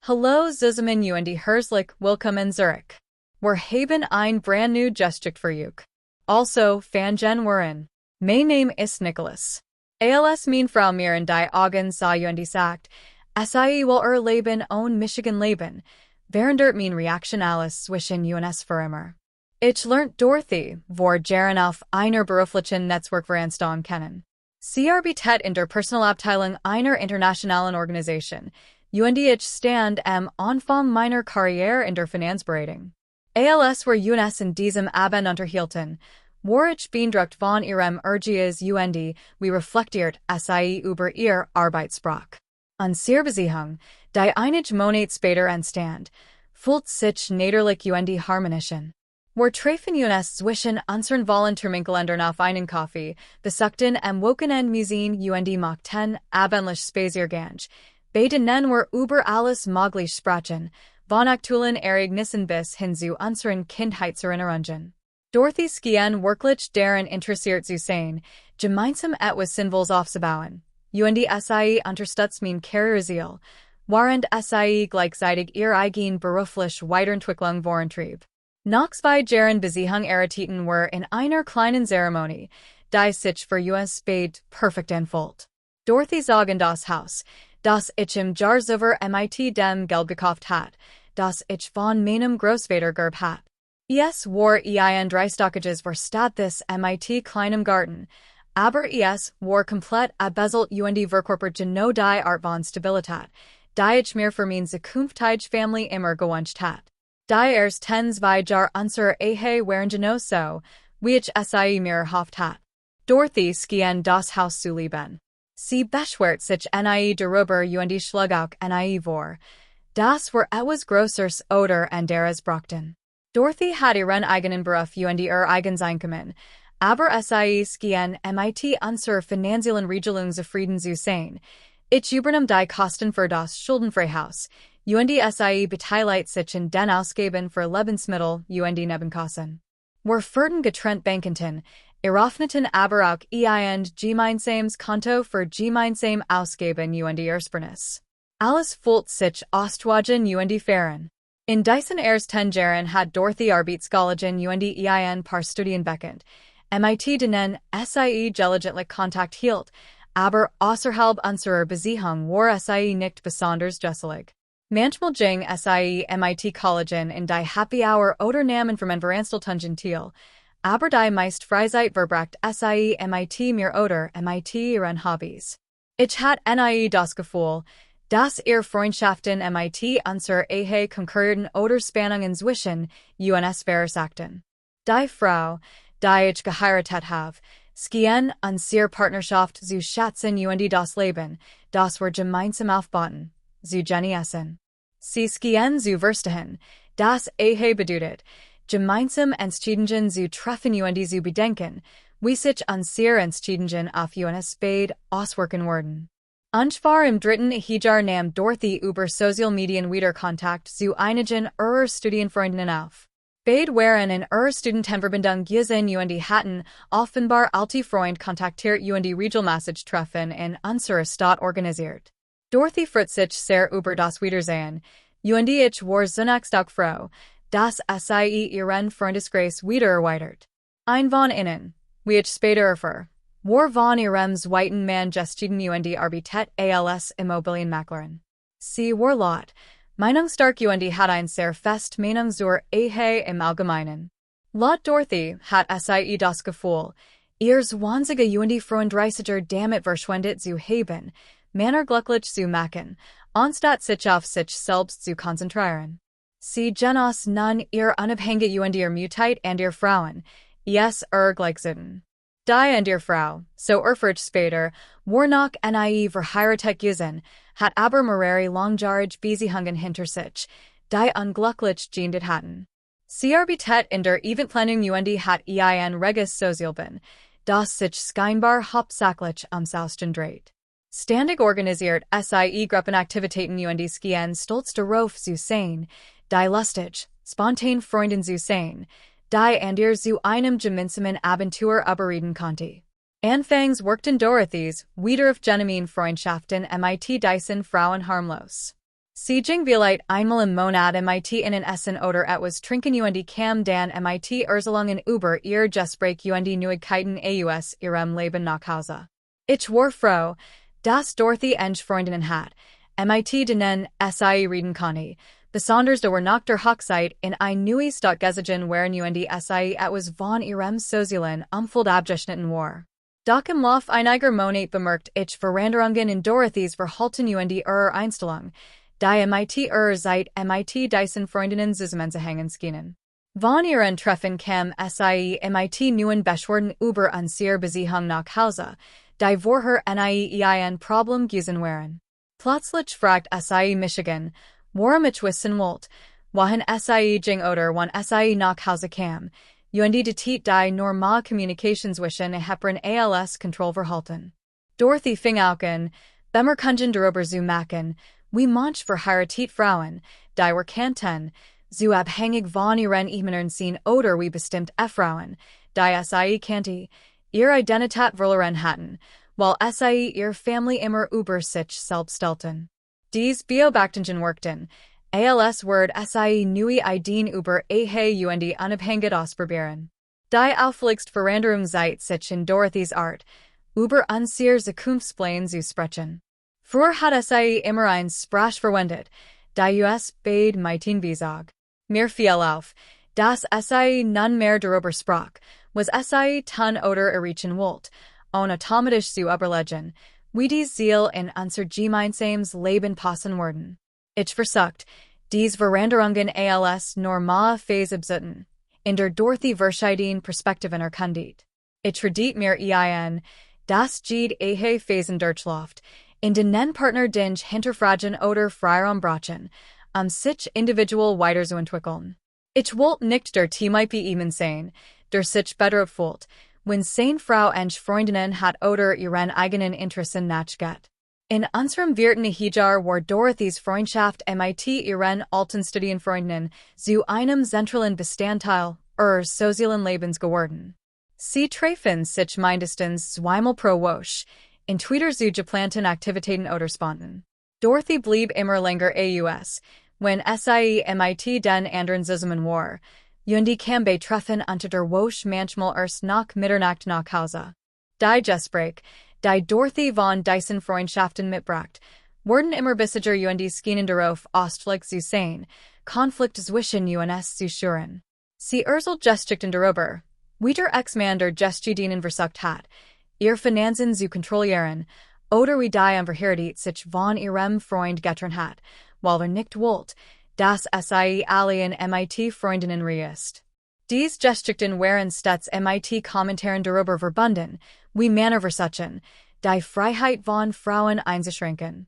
Hallo zusammen und herzlich willkommen Zurich. Wir haben ein brand new Gestück für euch. Also, fangen wir an. Mein Name ist Nicholas. Als mein Frau mir in die Augen sah und sagt, sei will Leben und Michigan leben, während mein Reaction alles zwischen uns für immer. Ich lernt Dorothy, vor Jaren auf einer beruflichen Netzwerkveranstaltung kennen. Sie arbeitet in der Personalabteilung einer internationalen Organisation, und ich stand am Anfang meiner Karriere in der Finanzberatung. Als wir uns in diesem Abend unterhielten, war ich beeindruckt von ihrem Ergies und wie reflektiert sie über ihr Arbeitssprach. An sehr Beziehung, die einige Monate später anstand, fühlt sich natürlich und harmonischen. Wir treffen uns zwischen unseren Volunteerminkelendern auf einen Kaffee, besuchten am Wochenende Museen und machten abendlich Spaziergang, bei denen wir über alles möglich sprechen, von aktuellen Ereignissen bis hin zu unseren Kindheitserinnerungen. Dorothy skien wirklich daran interessiert zu sein, gemeinsam etwas Sinnvolles aufzubauen, und sie unterstützt mein Karriereziel, während sie gleichzeitig ihr eigen beruflich Weiterentwicklung vorantrieb. Nach 2 Jahren Beziehung errieten wir in einer kleinen Zeremonie, die sich für uns spät perfekt anfühlt. Dorothy zog in das Haus, das ich im Jarzover mit dem Geld gekauft hat, das ich von meinem Großvater gerb hat. Es war ein 3-stockiges Verstadt des mit kleinem Garten, aber es war komplett abbeselt und verkörpert genau die Art von Stabilität, die ich mir für meine zukünftige Familie immer gewünscht hat. Die ersten 2 Jahre unserer Ehe waren genau so, wie ich sie mir erhofft hat. Dorothy skien das Haus zu lieben. Sie beschwert sich nie darüber und schlug auch nie vor, dass wir etwas Größeres oder anderes brauchten. Dorothy hat ihren eigenen Beruf und ihr eigenes Einkommen, aber sie skien mit unserer finanziellen Regelung zufrieden zu sein. Ich übernahm die Kosten für das Schuldenfreihaus, und sie beteiligt sich in den Ausgaben für Lebensmittel und Nebenkosten. Wir führten getrennt bankenten, eröffneten aber auch ein gemeinsames Konto für gemeinsame Ausgaben und Ersparnis. Alles fühlt sich ostwagen und fern. In diesen ersten Jahren hat Dorothy Arbeitskollegin und ein paar Studien bekannt, mit denen sie gelegentlich Kontakt hielt, aber außerhalb unserer Beziehung war sie nicht besonders dusselig. Manchmal ging sie mit Kollegin in die Happy Hour oder nahmen Veranstaltungen teil, aber die meist Freizeit verbracht sie mit mir oder mit ihren Hobbys. Ich hatte nie das Gefühl, dass ihr Freundschaften mit unserer Ehe konkurrierten oder Spannungen zwischen uns verursagten. Die Frau, die ich geheiratet habe, skien unsere Partnerschaft zu schätzen und das Leben, das wir gemeinsam aufbauten, zu genießen. Sie skien zu verstehen, das Ehe bedeutet, gemeinsam Entscheidungen zu treffen und zu bedenken, wie sich unsere Entscheidungen auf uns spät auswirken werden. Ich war im 3. Jahr nahm Dorothy über Social Medien wieder Kontakt zu einigen ihrer Studienfreundinnen auf. Beide waren in ihrer Studentenverbindung gesehen und hatten offenbar alte Freund kontaktiert und regelmäßig Treffen in unserer Stadt organisiert. Dorothy freut sich sehr über das Wiedersehen, und ich war zunächst auch froh, dass sie ihren Freundeskreis wieder erweitert. Ein von ihnen, wie ich später erfuhr, war von ihrem zweiten Mann geschieden und arbeitet als Immobilienmaklerin. Sie war laut, meinungsstark und hat ein sehr fest Meinung zur Ehe im Allgemeinen. Laut Dorothy hat sie das Gefühl, ihr zwanziger und 34er damit verschwendet zu haben, Männer glücklich zu machen, anstatt sich auf sich selbst zu konzentrieren. Sie genoss nun ihr Unabhängige und ihr Mütheit und ihr Frauen, es gleichzuten. Die und ihr Frau, so erfurt später, war noch nie verheiratet gewesen, hat aber mehrere langjährige Beziehungen hinter sich, die unglücklich geendet hatten. Sie arbeitet in der Eventplanung und hat ein reges Sozialben, das sich scheinbar hauptsächlich Aussehen dreht. Ständig organisiert sie Gruppenaktivitäten und skien stolz darauf zu sein, die lustig, spontan Freundin zu sein, die zu einem gemeinsamen Abenteuer überreden konnte. Anfangs wirkten Dorothys, wieder auf genuine Freundschaften mit diesen Frauen harmlos. Sieging Vielite einmal im Monat mit in en Essen oder etwas trinken und Kam dan mit Erzelungen über ihr Gespräch und Neuigkeiten aus ihrem Leben nach Hause. Ich war froh, dass Dorothy eng Freundinnen hat, mit denen sie reden konnte, besonders door nach der Hochzeit in ein neues Stadt gesehen waren und sie etwas von ihrem sozialen Umfeld abgeschnitten war. Doch im Lauf einiger Monate bemerkt ich Veränderungen in Dorothys Verhalten und ihrer Einstellung, die mit Zeit mit diesen Freundinnen zusammenzuhängen schienen. Von ihren Treffen kam sie mit neuen Beschwerden über an sehr Beziehung nach Hause, die vorher ein Problem gewesen waren. Plötzlich fragt sie Michigan, warum ich wissen wollt, wohin sie ging oder wann sie nach Hause kam, und die die normal Communication zwischen Heparin als Kontrollverhalten. Dorothy fing auch an, bemerkungen darüber zu machen, wie manch verheiratet Frauen, die were kanten, zu abhängig von ihren Ehemännern sind oder wie bestimmt Frauen, die sie kannte, ihre Identität verloren hatten, while sie ihr Family immer über sich selbst stellten. Dies Beobachtungen wirkten, als Word sie neue Ideen über und Unabhängigkeit ausprobieren. Die auffälligst Veränderung seit sich in Dorothys Art, über unsere Zukunftspläne zu sprechen. Früher hat sie immer ein Sprach verwendet, die beid Meitin Visag. Mir fiel auf, dass sie nun mehr darüber sprach, was sie tun oder erreichen wollt, ohne automatisch zu überlegen, wie dies Ziel in unser gemeinsames Leben passen werden. Ich versucht, dies Veränderungen als normal Phase abzutten, in der Dorothy verschiedene Perspektiven erkundigt. Ich verdiet mir dass jede Phasen durchläuft, in den Partner den hinterfragen oder Freiraum brachen, sich individual weiterzuentwickeln. Ich wollt nicht der Teamip eben sein, der sich better fühlt, wenn seine Frau eng Freundinnen hat oder ihren eigenen Interessen nachgeht. In unserem vierten Jahr war Dorothys Freundschaft mit ihren alten Studienfreundinnen zu einem zentralen Bestandteil ihres sozialen Lebens geworden. Sie treffen sich mindestens zweimal pro Woche, in Twitter zu geplanten Aktivitäten oder spontan. Dorothy blieb immer länger aus, wenn sie mit den anderen zusammen war, und kam bei Treffen unter der Woche manchmal erst nach Mitternacht nach Hause. Die Gespräche, die Dorothy von diesen Freundschaften mitbracht, wurden immer bissiger und schienen darauf ausgelegt zu sein, Konflikt zwischen uns zu schüren. Sie geschickten darüber, wie der Ex-Mann der Gestudien versucht hat, ihr Finanzen zu kontrollieren, oder wie die Unverheiratet sich von ihrem Freund getrennt hat, weil nicht wollt, dass sie allen mit Freundinnen reist. Dies Geschichten waren stets mit Kommentaren darüber verbunden, wie Männer versuchen, die Freiheit von Frauen einzuschränken.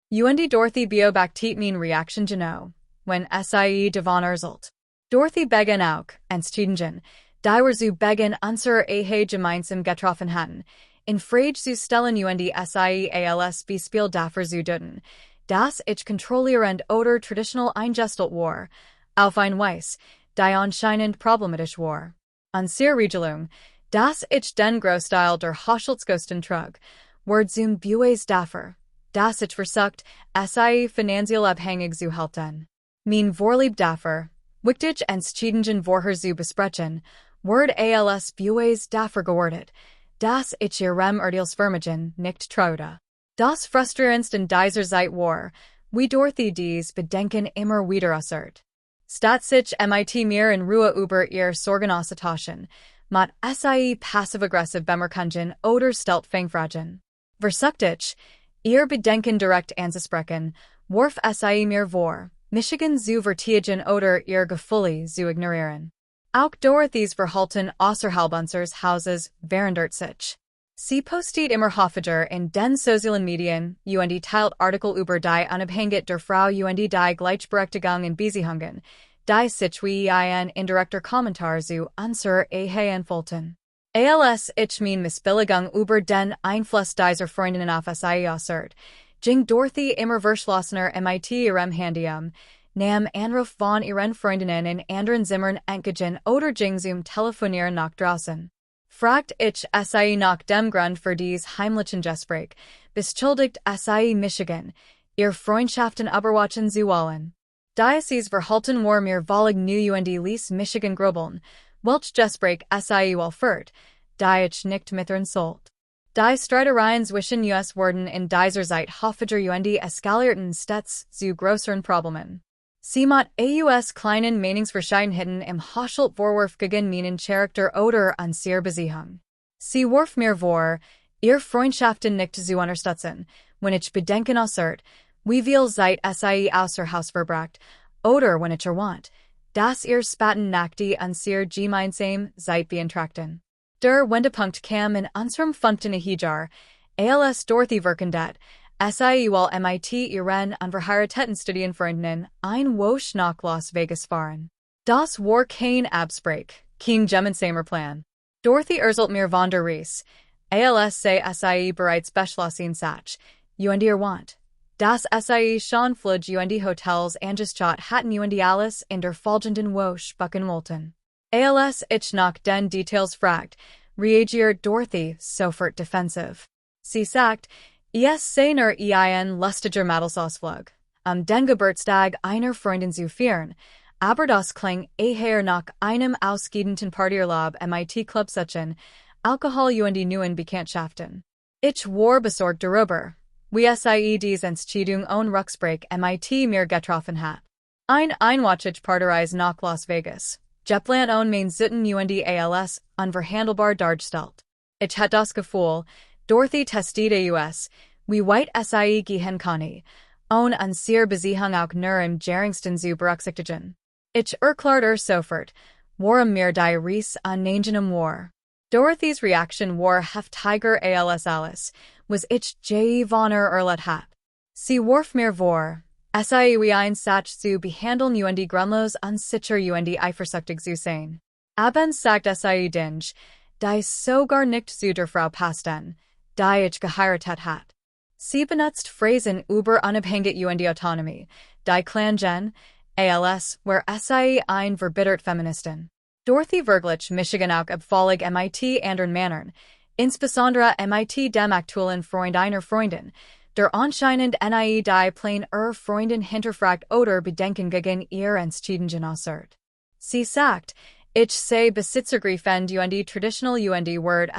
Und Dorothy beobachtet min Reaction genau, wenn sie davon erzählt. Dorothy begann auch, entstehen, die wir zu Beginn unserer gemeinsam getroffen hatten, in Frage zu stellen und sie als Beispiel dafür zu deuten, dass ich kontrollierend oder traditional eingestellt war, auf ein Weise, die anscheinend problematisch war. Unsere Regelung, dass ich den Großteil der Haushaltskosten trug, war zum Beweis dafür, dass ich versucht, sie finanziell abhängig zu halten. Mein Vorlieb dafür, wichtig Entscheidungen vorher zu besprechen, ward als Beweis dafür gewordet, dass ich ihrem Urteilsvermögen nicht traute. Das frustrierendste in dieser Zeit war, wie Dorothy dies Bedenken immer wieder assert. Statt sich mit mir in Ruhe über ihr Sorgen auszutauschen, mat sie passiv-aggressiv bemerkungen oder Steltfangfragen. Versucht ich, ihr Bedenken direkt anzusprechen, warf sie mir vor, Michigan zu vertigen oder ihr Gefühle zu ignorieren. Auch Dorothys Verhalten außerhalb unseres Hauses verändert sich. Sie postet immer häufiger in den sozialen Medien und teilt Artikel über die Unabhängigkeit der Frau und die Gleichberechtigung in Beziehungen, die sich wie ein indirekter Kommentar zu unserer Ehe entfalten. Als ich min Missbilligung über den Einfluss dieser Freundinnen auf sie assert, ging Dorothy immer verschlossener mit ihrem Handy nahm Anruf von ihren Freundinnen in anderen Zimmern entgegen oder ging zum Telefonieren nach draußen. Fragt ich sie nach dem Grund für dies heimlichen Gespräch, beschuldigt sie Michigan, Ihr Freundschaften Überwachen zu wollen. Diocese Verhalten war mir volig nu und Lies Michigan grobeln, welch Gespräch sie Walfurt, die ich nicht mithern sollt. Die Streitereien zwischen us werden in dieser Zeit häufiger und eskalierten stets zu größeren Problemen. Sie mit aus kleinen Meinungsverschiedenheiten im Haschelt Vorwurf gegen meinen Charakter oder an sehr Beziehung. Sie warf mir vor, ihr Freundschaften nicht zu unterstützen, wenn ich bedenken äußert, wie viel Zeit sie außer Haus verbracht, oder wenn ich want, dass ihr Spaten nach die an sehr gemeinsam Zeit beantragten. Der Wendepunkt kam in unserem 15. Jahr, als Dorothy Verkendat, sie wal MIT ihren unverheirateten Studienfreundinnen ein Wosch nach Las Vegas fahren. Das war kein Absprech, kein gemeinsamer Plan. Dorothy erzählt mir von der Reise, als sie bereits beschlossen sach, und ihr want. Das sie schon flug und Hotels angeschat hatten und alles in der folgenden Woche bucken wollten. Als ich nach den Details fragt, reagiert Dorothy sofort defensiv. Sie sagt, sei nur ein lustiger Mädelsausflug, den Geburtstag einer Freundin zu feiern, aber das klingt eher nach einem ausgehenden Partyurlaub MIT Club sitzen, Alkohol und neuen Bekanntschaften. Ich war besorgt darüber, wie diese Entscheidung ohne Rücksicht MIT mir getroffen hat. Einwatchig Partyreise nach Las Vegas, Jeplan ohne mein Sitten und als unverhandelbar dargestellt. Ich hatte das Gefühl, Dorothy testide wie weit gehen kann, ohne an sehr Beziehung auch nur im geringsten zu berücksichtigen. Ich erklärte sofort, warum mir die Reise an Nangenem war. Dorothys Reaction war heftiger als alles, was ich je von erlebt hab. Sie warf mir vor, wie ein Sach zu behandeln und grundlos unsicher und eifersüchtig zu sein. Abends sagt dinge, die sogar nicht zu der Frau passten, die ich geheiratet hat. Sie benutzt Phrasen über Unabhängigkeit und Autonomie, die klangen, als wär ein verbittert Feministin. Dorothy Verglich Michigan auch abfällig MIT anderen Männern, insbesondere MIT dem aktuellen Freund einer Freundin, der anscheinend die Plan Freundin hinterfragt oder Bedenken gegen ihr Entschieden äußert. Sie sagt, ich sei besitzergreifend und traditional und word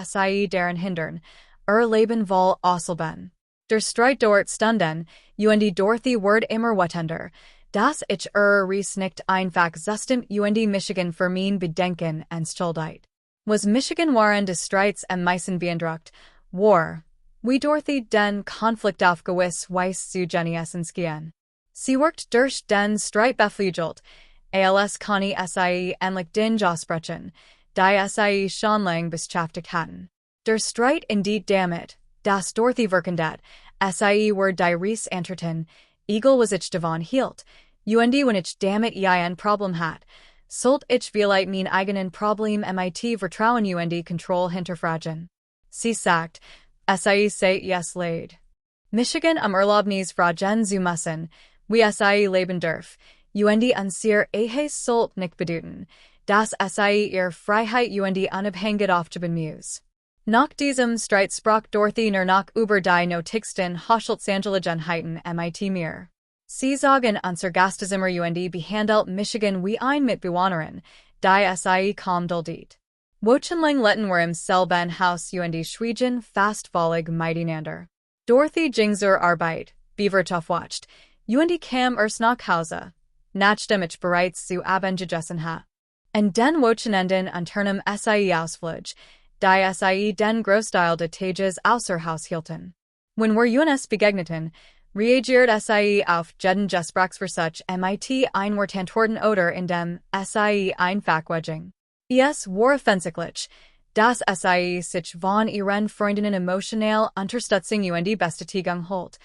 deren hindern, Leben wohl ausselben. Der Streit dort stunden, und Dorothy word immer wettender, dass ich Reis nicht einfach zustimmt und Michigan für mein Bedenken entschuldigt. Was Michigan waren des Streits am meisten beeindruckt, war, wie Dorothy den Konflikt auf gewiss Weise zu genießen gehen. Sie workt durch den Streit beflügelt, als kann sie endlich den aussprechen, die sie schon lang beschäftigt hatten. Der Streit indeed damit, dass Dorothy Verkendat, sie were die Reis enterten, egal was ich davon hielt, und wenn ich damit ein Problem hat, sollt ich vielleicht mein eigenen Problem MIT vertrauen und Kontrolle hinterfragen. Sie sagt, sie sei leid. Michigan am Erlaubnis fragen zu müssen, wie sie leben darf, und an sehr sollt nicht bedeuten, dass sie ihr Freiheit und Unabhängigkeit aufgeben muss. Nach diesem Streit sprach Dorothy nur noch über die notigsten Hochschulangelegenheiten MIT mir. Sie sagen unser Gastezimmer und behandelt Michigan wie ein Mitbewohnerin, die sie kaum duldet. Wochenlang letten wir im selben Haus und schwiegen fast völlig miteinander. Dorothy ging zur Arbeit, bewirtschaftet, und kam erst nach Hause, nachdem ich bereits zu Abend gegessen hatte. An den Wochenenden unternahm sie Ausflug, die sie den Großteil des Tages außer Haus hielten. Wenn wir uns begegneten, reagiert sie auf jeden Gesprächsversuch MIT einwertantworten oder indem sie einfach wegging. Es war offensichtlich, dass sie sich von ihren Freundinnen emotional unterstützung und Bestätigung holt,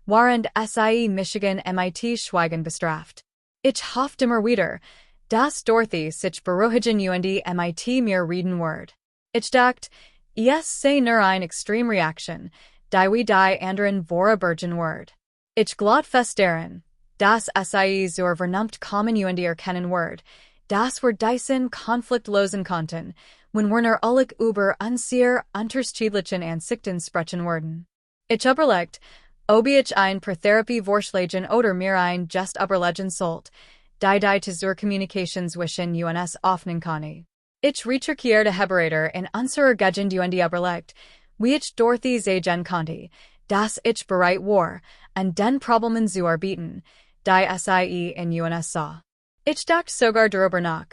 während sie Michigan MIT Schweigen bestraft. Ich hoffe immer wieder, dass Dorothy sich beruhigen und MIT mir reden wird. Ich dachte, es sei nur eine Extremreaktion, die wie die anderen vorübergehen wird. Ich glaub fest daran, dass sie zur Vernunft kommen und erkennen wird, dass wir diesen Konflikt lösen konnten, wenn wir nur alle über unsere unterschiedlichen Ansichten sprechen werden. Ich überlegt, Ob ich ein per Therapie Vorschlägen oder mir ein Just überlegen sollt, die zur Kommunikationswischen uns offenen kann. Ich recherchierte Heberator in unserer Gegend überlegt, wie ich Dorothy sagen konnte, dass ich bereit war, an den Problemen zu arbeiten, die sie in uns sah. Ich dachte sogar darüber nach,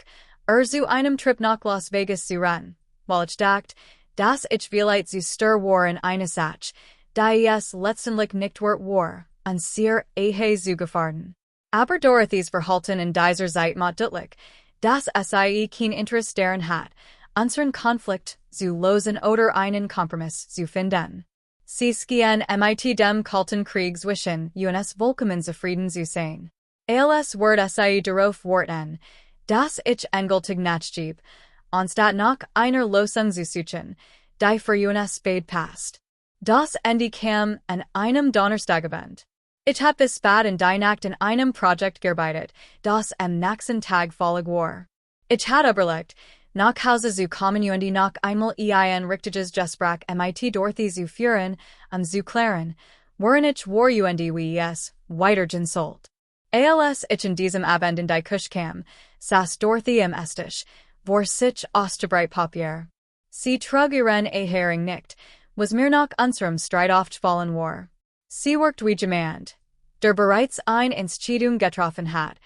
zu einem Trip nach Las Vegas zu rennen, weil ich dachte, dass ich vielleicht zu stur war in eine Sache, die es letztendlich nicht wert war, an sehr zu gefahren. Aber Dorothys Verhalten in dieser Zeit macht deutlich, dass sie kein Interesse daran hat, unseren Konflikt zu lösen oder einen Kompromiss zu finden. Sie schien mit dem Kalten Krieg zwischen uns vollkommen zufrieden zu sein. Als wird sie darauf warten, dass ich endgültig nachgebe, anstatt nach einer Lösung zu suchen, die für uns beide passt. Das Ende kam an einem Donnerstagabend. Ich hab bis spät in die Nacht in einem Projekt gearbeitet, das am nächsten Tag fällig war. Ich hatte überlegt, nach Hause zu kommen und noch einmal ein richtiges Gespräch mit Dorothy zu führen, zu klären, worin ich war und wie es weitergehen sollte. Als ich in diesem Abend in die Küche kam, saß Dorothy am Esstisch, vor sich Osterbreit Papier. Sie trug ihren Hering nicht, was mir nach unserem Streit aufgefallen war. Sie worked wie jemand, der bereits ein Entscheidung getroffen hat,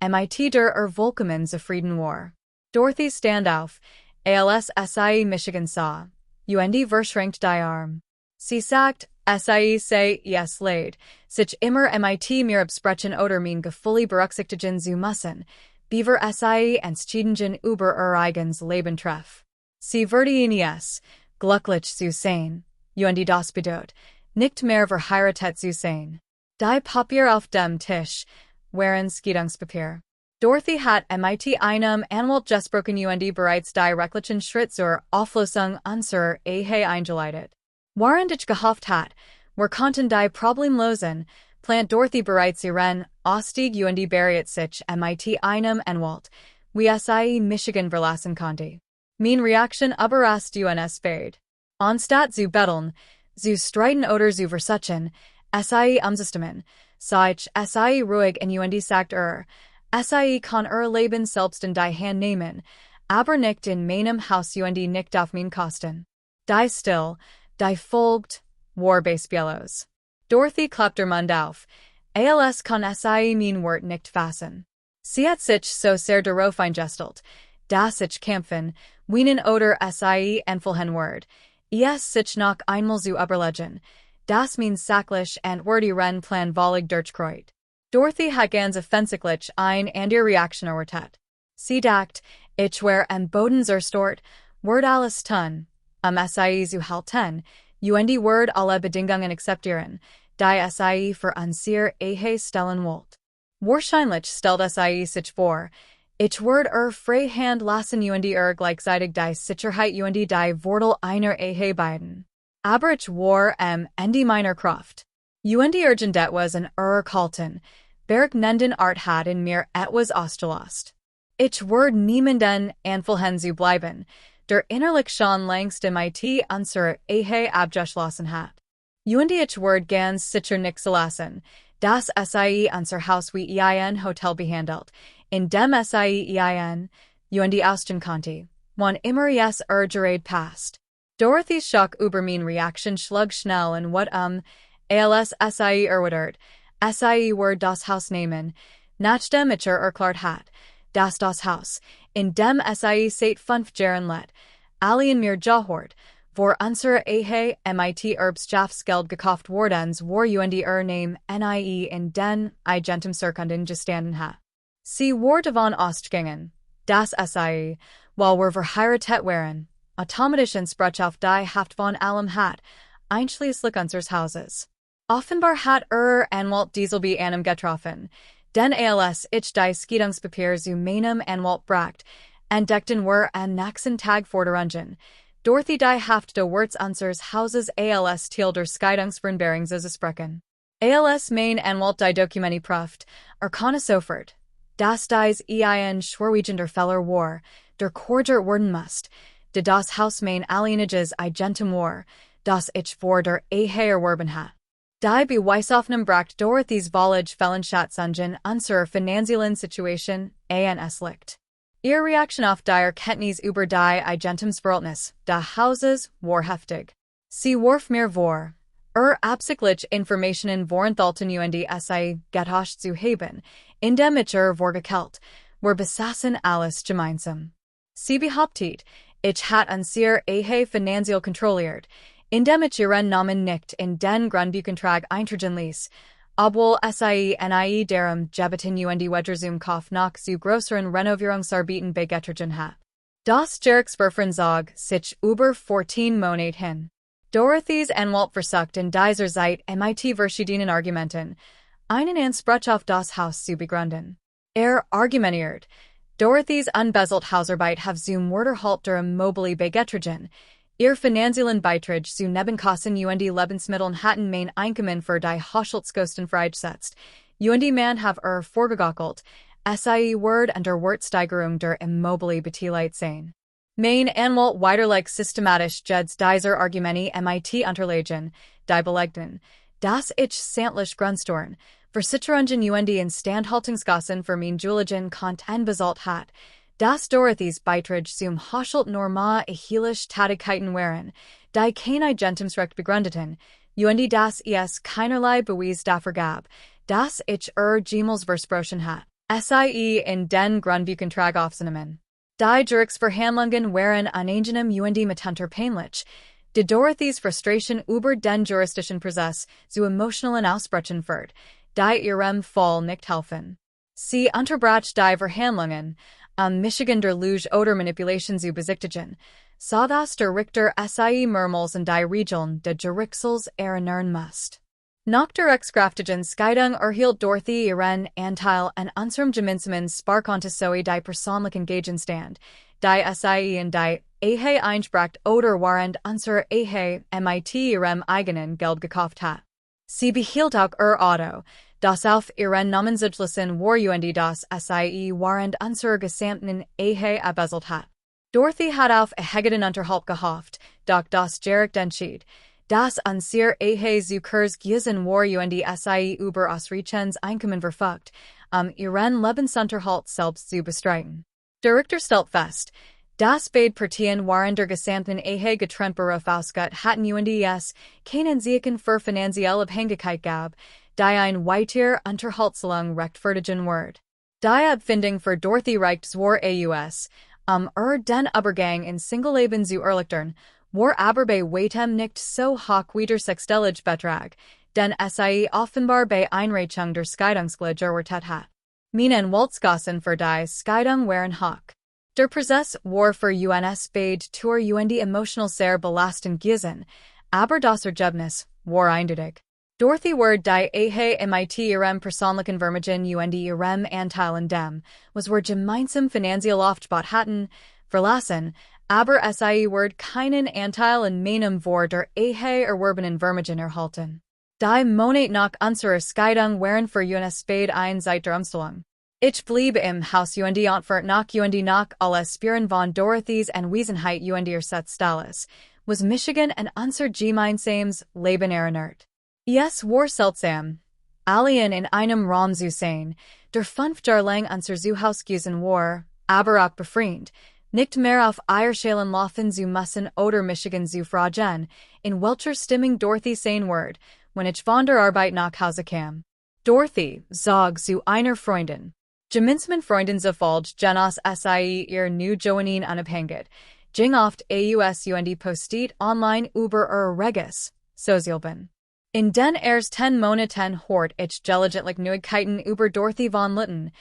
mit der vollkommen zufrieden war. Dorothy stand auf, als sie Michigan sah, und verschränkt die Arm. Sie sagt, sie sei yes leid, sich immer mit mir absprechen oder mein Gefühle berücksichtigen zu müssen, beaver sie Entscheidungen über ihr eigenes Leben treff. Sie würde ihn yes, glücklich zu sein, und das bedeutet, nicht mehr verheiratet zu sein. Die Papier auf dem Tisch waren Scheidungspapier. Dorothy hat mit einem Anwalt gesprochen und bereits die rechtlichen Schritt zur Auflösung unserer Ehe eingeleitet. Während ich gehofft hat, wir konnten die Problem lösen, plant Dorothy bereits ihren Ausstieg und berät sich mit einem Anwalt, wie sie Michigan verlassen konnte. Mein Reaktion überrascht uns beide. Anstatt zu betteln, zu streiten oder zu versuchen, sie umzustimmen, sah ich sie ruhig und sagt sie kann ihr Leben selbst in die Hand nehmen, aber nicht in meinem Haus und nicht auf mein Kosten. Die still, die folgt, war Beispielos. Dorothy klappt ihr Mund auf, als kann sie mein Wort nicht fassen. Sie hat sich so sehr darauf eingestellt, dass ich kämpfen, weinen oder sie entfallen werde, sich noch einmal zu überlegen, dass mein sachlich und wortigen Plan völlig durchkreut. Dorothy hat ganz offensichtlich ein an der Reaktion erwartet. Sie dacht, ich war am Boden zerstört, wird alles tun, sie zu halten, und wird alle Bedingungen akzeptieren, die sie für unsere Ehe stellen wollt. Wahrscheinlich stellt sie sich vor, ich werde freihand lassen und gleichzeitig die Sicherheit und die Wortel einer Ehe beiden. Aber ich war Ende meiner Kraft. Und urgent was an kalten, bergnenden Art hat in mir etwas ausgelost. Ich werde niemanden anfallen zu bleiben, der innerlich schon längst mit unserer Ehe abgeschlossen hat. Und ich werde ganz sicher nicht lassen, dass sie unser Haus wie ein Hotel behandelt, in dem sie und ausstehen konnte, wann immer es gerät passt. Dorothys Schock über meine Reaktion schlug schnell und wat als sie erwidert, sie wird das Haus nehmen, nachdem ich erklärt hat, dass das Haus, in dem sie seit 5 Jahren lebt, allen mir gehört, vor unsere Ehe mit Erbschaftsgeld gekauft worden war und Name nie in den Eigentum Surkunden gestanden hat. Sie war davon ausgegangen, dass sie, while wir verheiratet waren, automatisch Anspruch auf die Haft von allem hat, einschließlich unseres Hauses. Offenbar hat Anwalt Dieselby einem getroffen, denn als ich die Scheidungspapier zu meinem Anwalt bracht, entdeckten wir am nächsten Tag vor der Ungen, Dorothy die Haft des Wirts unseres Hauses als Teil der Scheidungsvereinbarung zu sprechen. Als mein Anwalt die Dokumente prüft, kann sofort, dass dies ein schwerwiegender Fehler war, der korrigiert werden musste, da das Haus mein alleiniges Eigentum war, das ich vor der Ehe erworben hat. Die beweisofnem bracht Dorothy's Vollage Fellenschatsungen unser Finanziellen Situation ans Licht. Ihr Reaction auf dire Kenntnis über die Eigentumsverhältnis da Hauses war heftig. Sie warf mir vor, absichtlich Informationen vorenthalten und sie getauscht zu haben, indem ich vorgekelt, wir besaßen alles gemeinsam. Sie behauptet, ich hat unser finanziell kontrolliert, indem ich ihren Namen nicht in den Grundbucheintrag eintragen ließ, obwohl sie nie darum gebeten und Wedgersum Kauf nach zu größeren Renovierungsarbeiten beigetragen hat. Das Gerichtsverfahren sich über 14 Monate hin. Dorothy's Anwalt versucht in dieser Zeit mit verschiedenen Argumenten, einen Anspruch auf das Haus zu begründen. Argumentiert, Dorothy's unbeselt Hausarbeit have zu Morderhalt der Immobili beigetragen, ihr finanziellen Beitrag zu Nebenkosten und Lebensmitteln hatten mein Einkommen für die Haushaltskosten freigesetzt, und man have vorgegaukelt, sie word unter Wertsteigerung der Immobili beteiligt sein. Mein Anwalt weiterlich systematisch jeds dieser Argumenti mit unterlegen, die belegten, dass ich sämtlich Grundsteuern, Versicherungen und Instandhaltungskosten für mein Juligen Kont anbezahlt hat, dass Dorothy's Beitrag zum Haushalt normal erheblich Tätigkeiten waren, die kein Eigentumsrecht begründeten, und dass es keinerlei Beweis dafür gab, dass ich jemals versprochen hat, sie in den Grundbucheintrag aufzunehmen. Die Gerichtsverhandlungen waren unangenehm und mitunter peinlich, die Dorothy's Frustration über den juristischen Prozess zu emotionalen Ausbrüchen führt, die ihrem Fall nicht helfen. Sie unterbrach die Verhandlungen, Michigan der Lüge oder Manipulation zu besichtigen, so dass der Richter sie mehrmals in die Regeln des Gerichtshofs erinnern musste. Nach der rechtskraftigen Scheidung erhielt Dorothy ihren Anteil an unserem gemeinsamen Sparkonto sowie die persönlichen Gegenstand, die sie in die Ehe eingebracht oder während unserer Ehe mit ihrem eigenen Geld gekauft hat. Sie behielt auch ihr Auto, das auf ihren Namen zugelassen war und das sie während unserer gesamten Ehe abbeselt hat. Dorothy hat auf erheblichen Unterhalt gehofft, doch das Gericht entschied, dass unser Ehe zu kurz gewesen war und sie über ausreichendes Einkommen verfügt, ihren Lebensunterhalt selbst zu bestreiten. Der Richter stellt fest, dass beide Partien während der gesamten Ehe getrennt Beruf ausgeübt hatten und es keinen Zeichen für finanzielle Abhängigkeit gab, die ein weiter Unterhaltslung rechtfertigen wird. Die Abfindung für Dorothy reicht zwar aus, den Übergang in Singleleben zu erleichtern, war aber bei weitem nicht so hoch wie der sechsstellige Betrag, den sie offenbar bei Einreichung der Scheidungsklage erwartet hat. Meine Waltzkosten für die Scheidung waren hoch. Der Prozess war für uns beide Tour und emotional sehr belastend gewesen, aber das Ergebnis war eindeutig. Dorothy war die Ehe mit ihrem persönlichen Vermögen und ihrem Anteil an dem, was wir gemeinsam finanziell aufgebaut hatten, verlassen, aber sie wird keinen Anteil in meinem vor der Ehe erworbenen Vermögen erhalten. Die Monate nach unserer Scheidung waren für uns beide eine Zeit der Umstellung. Ich blieb im Haus und Antwort nach alles Spuren von Dorothy's Anwesenheit und ihr Setstales, was Michigan und unser gemeinsames Leben erinnert. Es war seltsam, allein in einem Raum zu sein, der 5 Jahre lang unser Zuhause gewesen war, aber auch befriedet, nicht mehr auf Eierschalen laufen zu müssen oder Michigan zu fragen, in welcher Stimmung Dorothy sein wird, wenn ich von der Arbeit nach Hause kam. Dorothy sag zu einer Freundin. Gemeinsamen Freundin zufolge genas sie ihr new Joanin unabhängig, ging oft aus und postet online über ihr reges, Sozialben. In den ersten Monaten hort ich gelegentlich Neuigkeiten über Dorothy von Litten,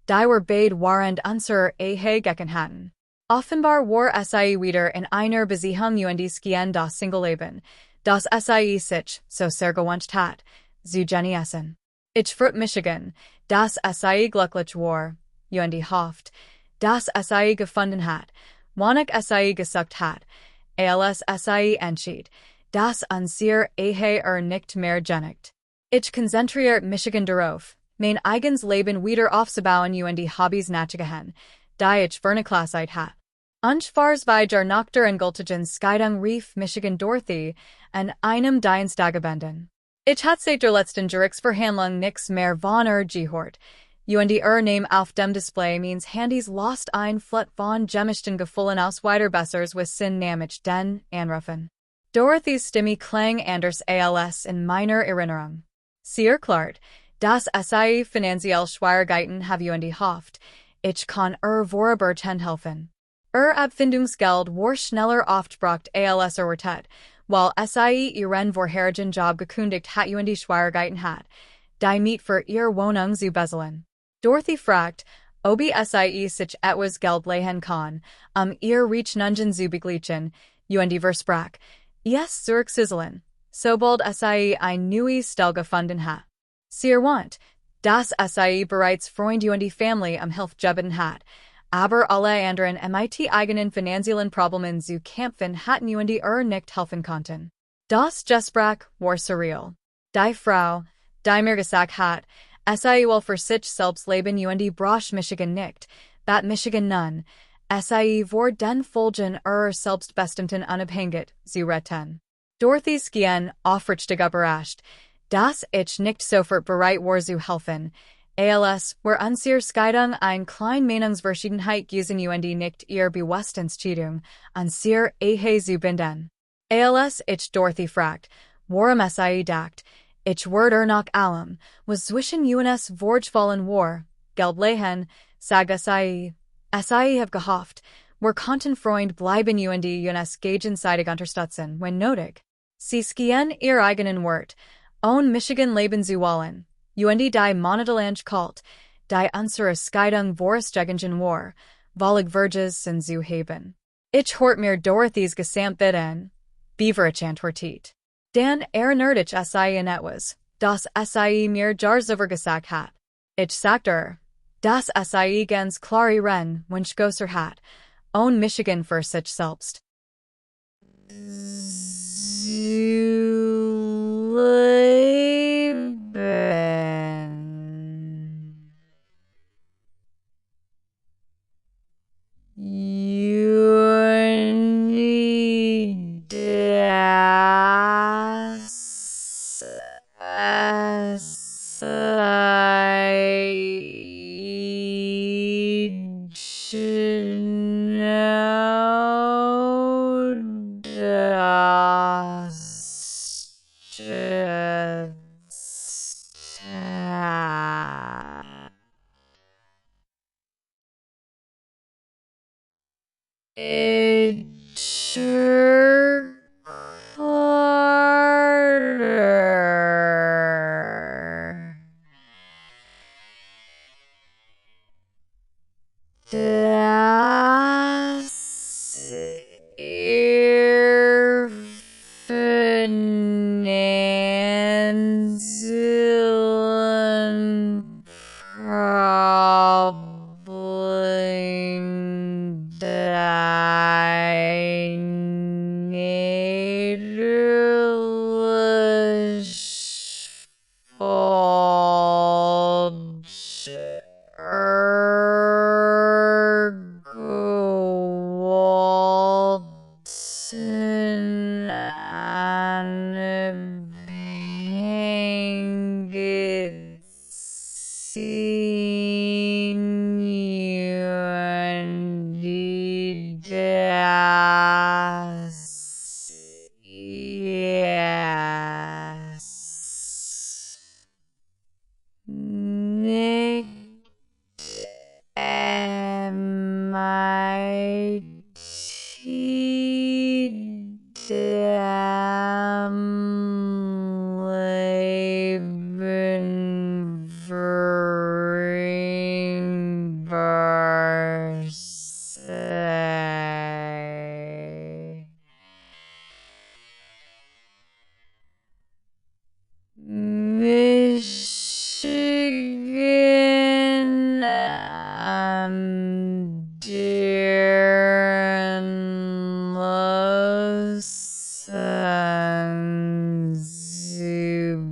die wir beide während unserer Ehe gekannt hatten. Offenbar war sie wieder in einer Beziehung und schien das Singleleben, das sie sich so sehr gewünscht hat, zu genießen. Ich freut Michigan, dass sie glücklich war, und hofft, dass sie gefunden hat, wann ich sie gesucht hat, als sie entschied, dass unser Ehe nicht mehr genügt. Ich konzentriert Michigan darauf, mein eigenes Leben wieder aufzubauen und Hobbys nachzugehen, die ich vernachlässigt hat. Bei der nach der endgültigen Scheidung rief Michigan Dorothy an einem Dienstag abenden. Ich hat sich der letzten Verhandlung nix mehr von gehört. Und name auf dem Display means Handys lost ein Flut von Gemischten Gefühlen aus Weiterbessers with Sin Namich den Anrufen. Dorothy's Stimme klang anders als in meiner Erinnerung. Sehr klart, das sei finanziell Schwierigkeiten have hofft. Ich kann vorübergehend helfen. Abfindungsgeld war schneller aufgebracht als erwartet, while sei ihren vorherigen Job gekündigt hat Schwierigkeiten hat, die Miet für ihr Wohnung zu bezahlen. Dorothy fragt, ob sei sich etwas Geld leihen kann, ihr Rechnungen zu begleichen, versprach, yes zurücksizzeln, sobald sei ein neues Stelle gefunden hat. Sie want, das sei bereits Freund Family Hilfe gebeten hat, aber alle anderen mit eigenen finanziellen Problemen zu kämpfen hatten nicht helfen konnten. Das Gespräch war surreal. Die Frau, die mir gesagt hat, sei wohl für sich selbst leben brach Michigan nicht, bat Michigan nun, sei vor den Folgen selbstbestimmten Unabhängigkeit zu retten. Dorothy's Gien aufrichtig überrascht, dass ich nicht sofort bereit war zu helfen, als war unsere Scheidung ein klein Meinungsverschiedenheit gewesen nicht ihr Bewusstseinsschädigung, an sehr ehe zu binden. Als ich Dorothy fragt, worum sei dacht, ich wurde nach allem, was zwischen uns vorgefallen war, Geld leihen, sagte sei have gehofft, wir konnten Freund bleiben uns gegenseitig unterstützen, wenn nötig. Sie skien ihr eigenen Wort, on Michigan leben zu wollen, die monatelang kalt, die unsere Scheidung vorgestegenen war, wollig verges sind zu haben. Ich hort mir Dorothy's gesamt bitten, beaverich antwortet. Dan nerdich sei in etwas, das sei mir Jarzover gesagt hat. Ich sagte, das sei ganz klari ren, wünsch grosser hat, on Michigan für sich selbst. Michigan and Darren Lawson Zubin.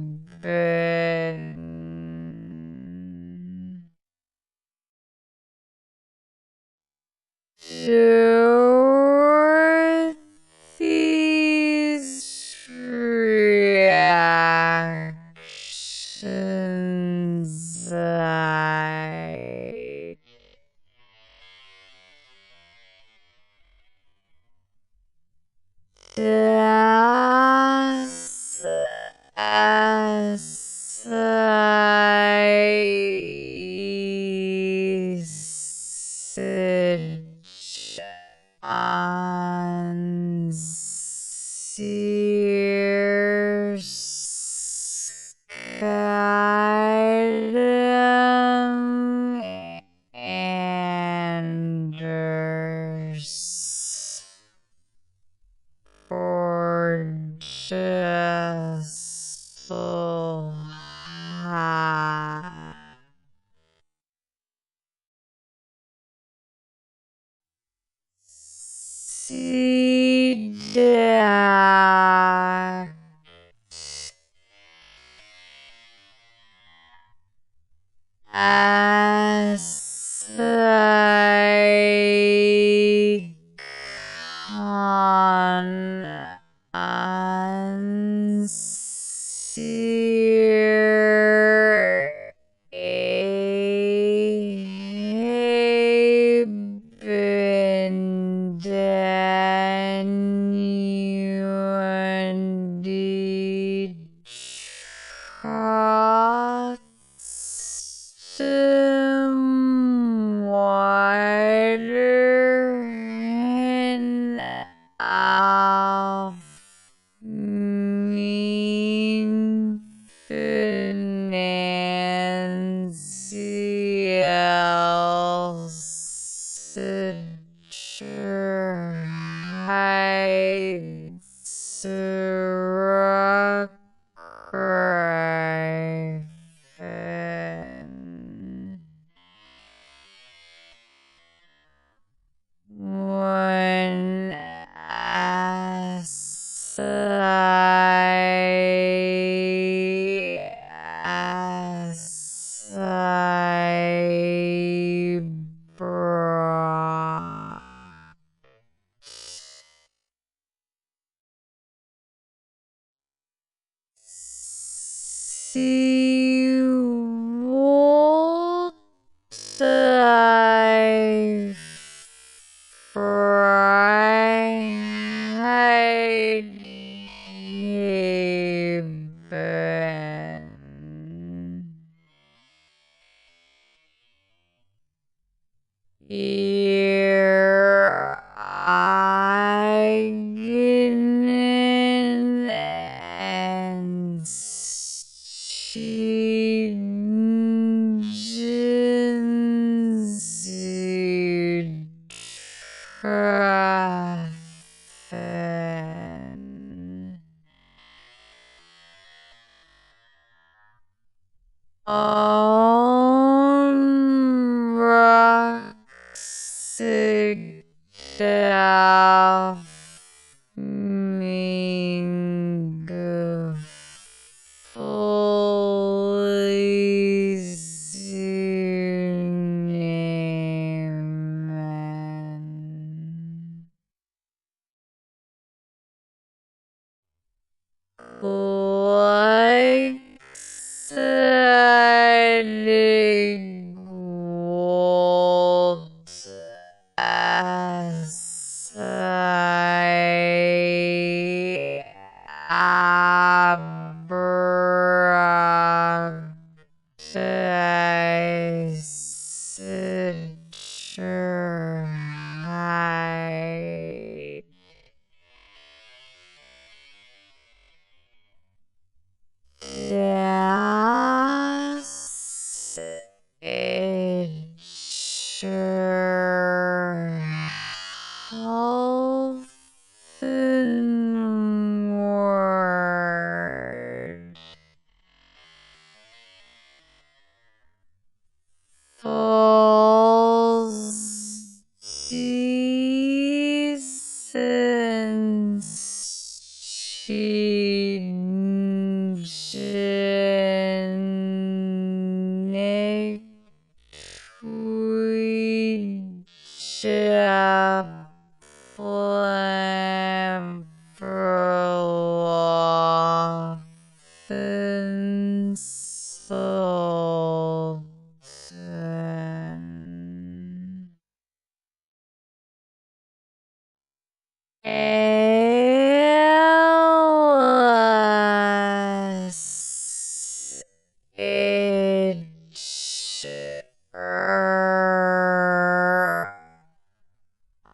Dorothy's reaction.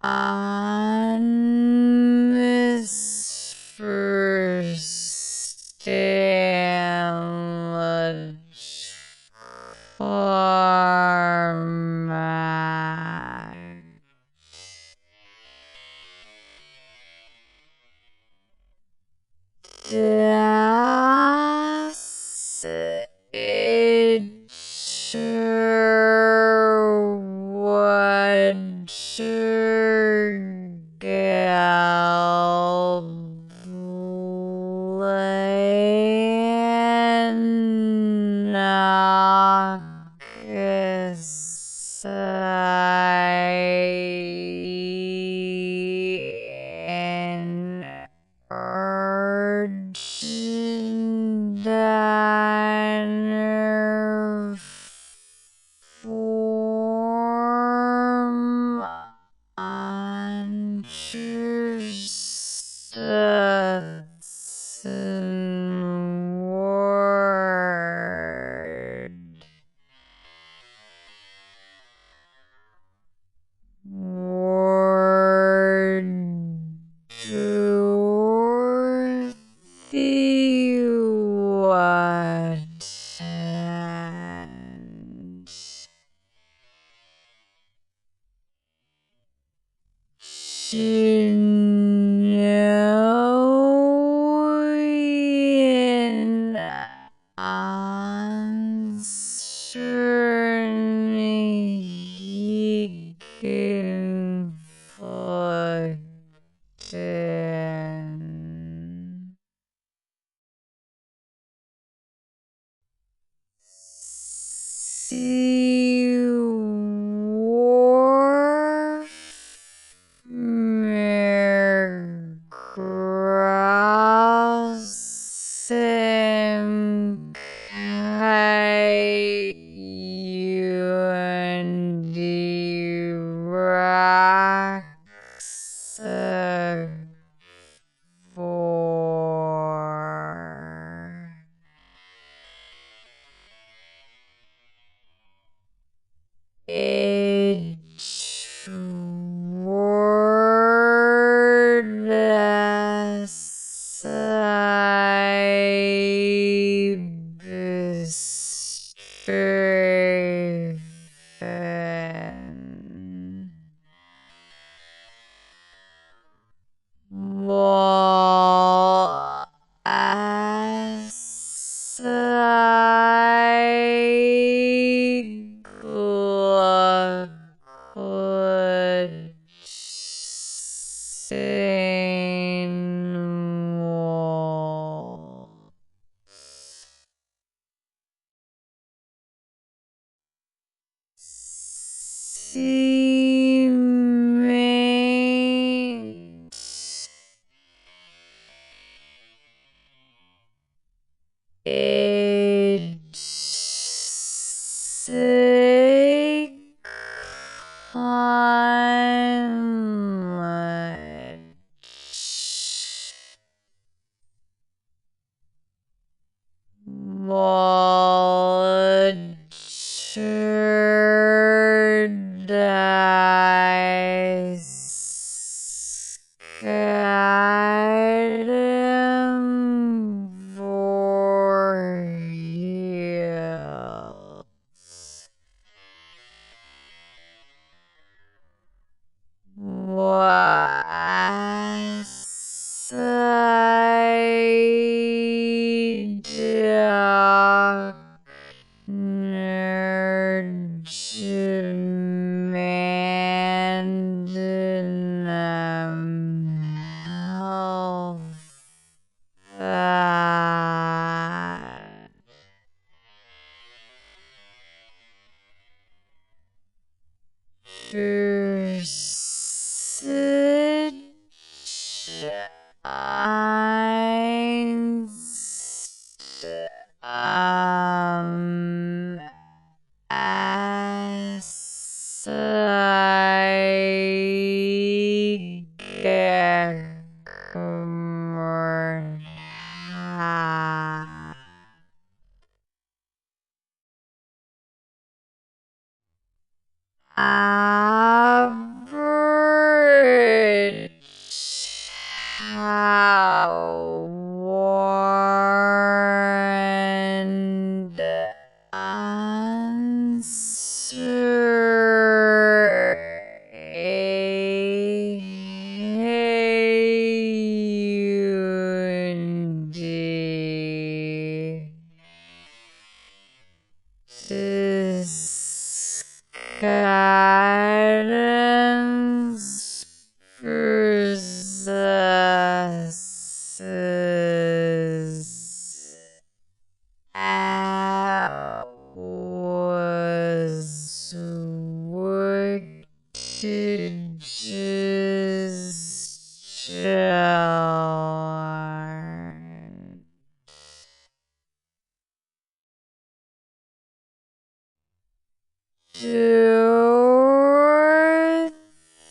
On Das deiner Form anzusetzen Word. Word durch die Worten. Neuen anständigen Worten. Sie warf mir großen Kain die Wachse vor. Ich wurde sei bestrafen. Wo es sei Sie meint sick das Garden Vorhils. Was sei der Nerdgemanden am Helfer? Für einst am Eigerkommen. Average how warned answer was worked to just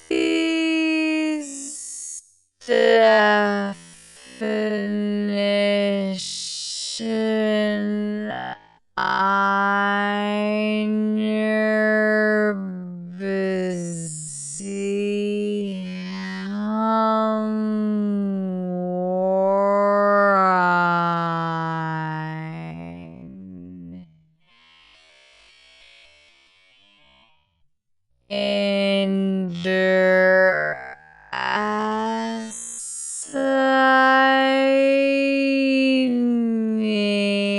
Dorothy's definition einer Beziehung in der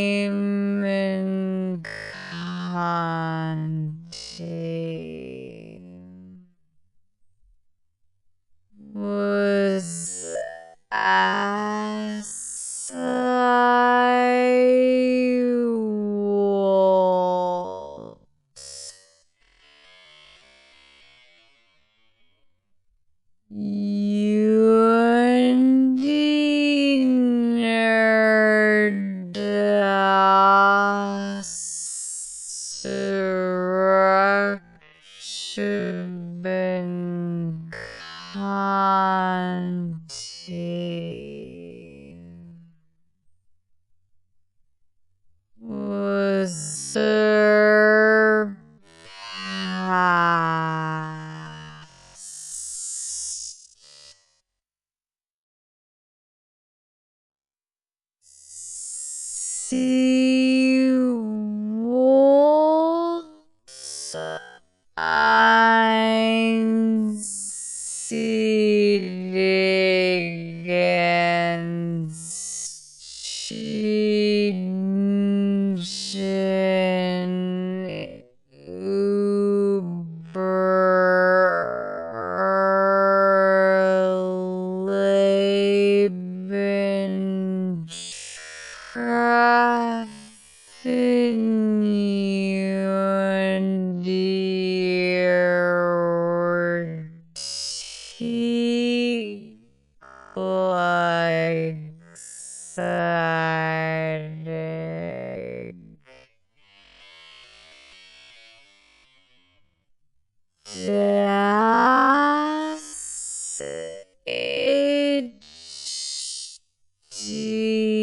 nehmen konnte, was as I was. Sie was einzigen Überleben und die gleichzeitig das diesen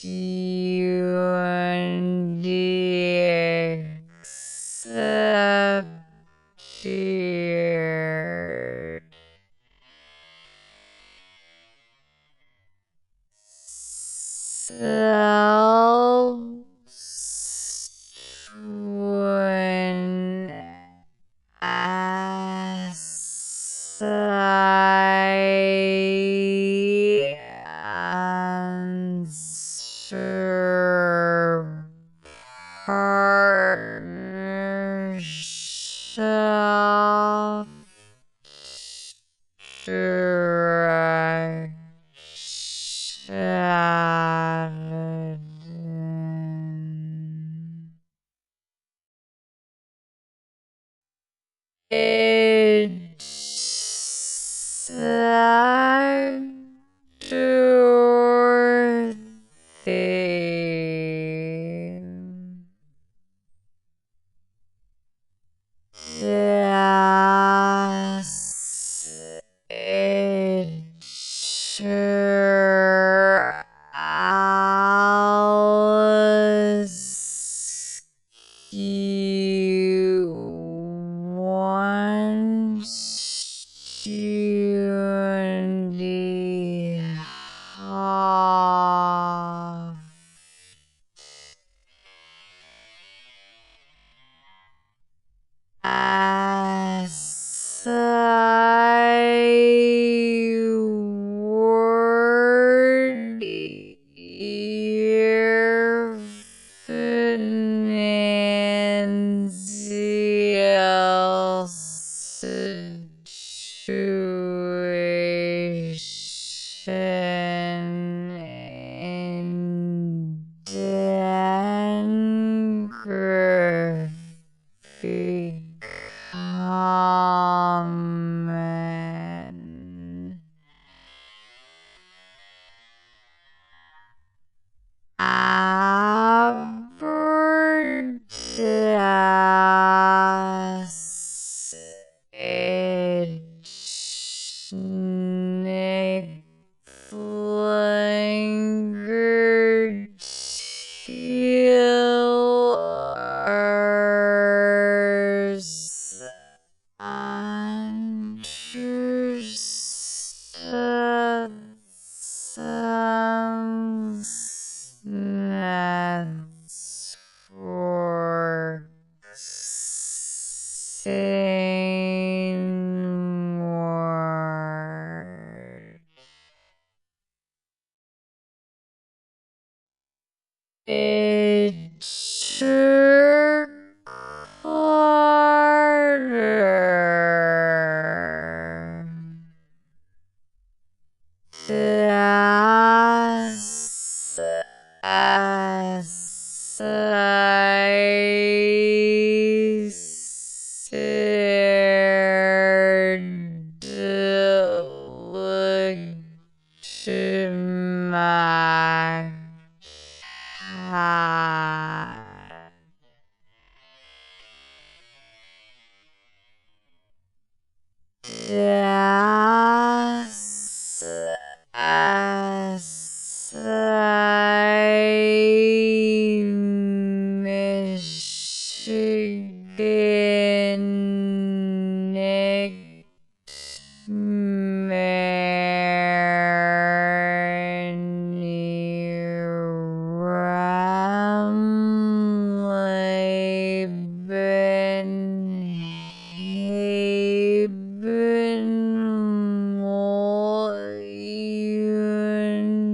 schieden und die akzeptiert. Selbst wenn es sei unsere Partnerschaft It's Dorothy. Das ist alles you want. for same word. It took harder. Just as I stared look to my heart. Just as Michigan nicked Mary Ramleben Haben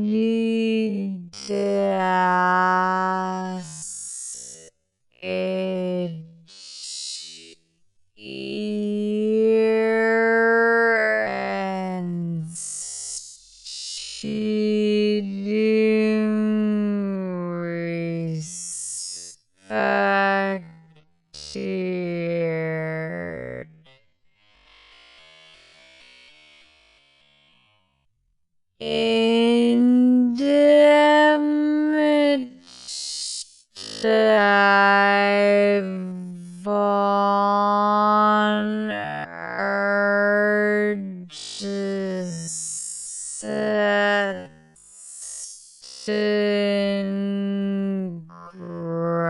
Unidas here and respected. Dive on urges set in Granson